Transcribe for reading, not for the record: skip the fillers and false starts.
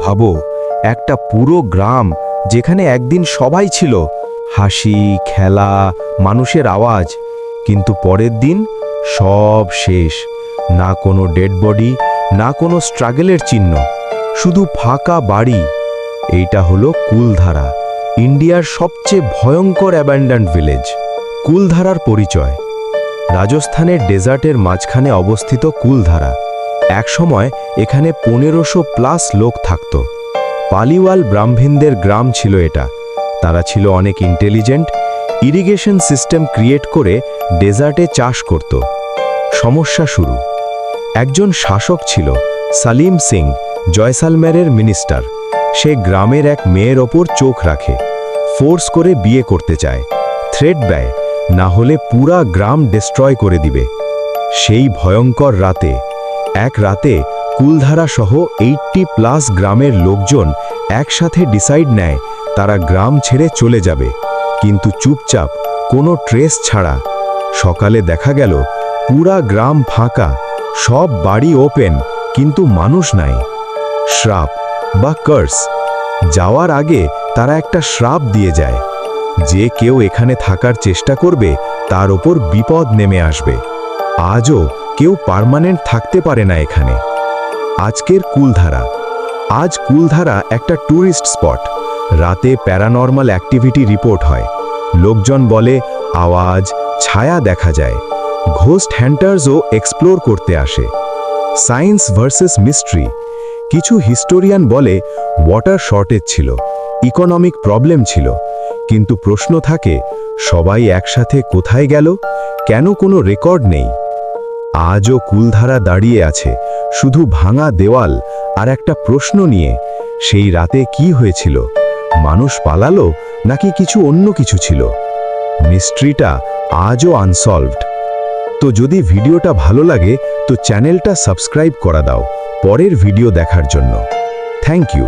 ভাবো, একটা পুরো গ্রাম যেখানে একদিন সবাই ছিল, হাসি, খেলা, মানুষের আওয়াজ, কিন্তু পরের দিন সব শেষ। না কোনো ডেড বডি, না কোনো স্ট্রাগলের চিহ্ন, শুধু ফাঁকা বাড়ি। এইটা হলো কুলধারা, ইন্ডিয়ার সবচেয়ে ভয়ঙ্কর অ্যাবান্ডান্ড ভিলেজ। কুলধারার পরিচয়: রাজস্থানের ডেজার্টের মাঝখানে অবস্থিত কুলধারা। একসময় এখানে 1500+ লোক থাকত। পালিওয়াল ব্রাহ্মণদের গ্রাম ছিল এটা। তারা ছিল অনেক ইন্টেলিজেন্ট, ইরিগেশন সিস্টেম ক্রিয়েট করে ডেজার্টে চাষ করত। সমস্যা শুরু। একজন শাসক ছিল, সালিম সিং, জয়সালমেরের মিনিস্টার। সে গ্রামের এক মেয়ের ওপর চোখ রাখে, ফোর্স করে বিয়ে করতে চায়, থ্রেট দেয়, না হলে পুরা গ্রাম ডিস্ট্রয় করে দিবে। সেই ভয়ঙ্কর রাতে, এক রাতে কুলধারা সহ 80+ গ্রামের লোকজন একসাথে ডিসাইড নেয় তারা গ্রাম ছেড়ে চলে যাবে, কিন্তু চুপচাপ, কোনো ট্রেস ছাড়া। সকালে দেখা গেল পুরা গ্রাম ফাঁকা, সব বাড়ি ওপেন, কিন্তু মানুষ নাই। শ্রাপ বা কার্স। যাওয়ার আগে তারা একটা শ্রাপ দিয়ে যায়, যে কেউ এখানে থাকার চেষ্টা করবে তার ওপর বিপদ নেমে আসবে। আজও কেউ পার্মানেন্ট থাকতে পারে না এখানে। আজকের কুলধারা। আজ কুলধারা একটা ট্যুরিস্ট স্পট। রাতে প্যারানর্মাল অ্যাক্টিভিটি রিপোর্ট হয়। লোকজন বলে আওয়াজ, ছায়া দেখা যায়। ঘোস্ট হ্যান্টার্সও এক্সপ্লোর করতে আসে। Science versus mystery. কিছু হিস্টোরিয়ান বলে ওয়াটার শর্টেজ ছিল, ইকোনমিক প্রবলেম ছিল, কিন্তু প্রশ্ন থাকে, সবাই একসাথে কোথায় গেল? কেন কোনো রেকর্ড নেই? আজও কুলধারা দাঁড়িয়ে আছে, শুধু ভাঙা দেওয়াল আর একটা প্রশ্ন নিয়ে, সেই রাতে কি হয়েছিল? মানুষ পালালো নাকি কিছু অন্য কিছু ছিল? মিস্ট্রিটা আজও আনসলভড। তো যদি ভিডিওটা ভালো লাগে তো চ্যানেলটা সাবস্ক্রাইব করা দাও পরের ভিডিও দেখার জন্য। Thank you.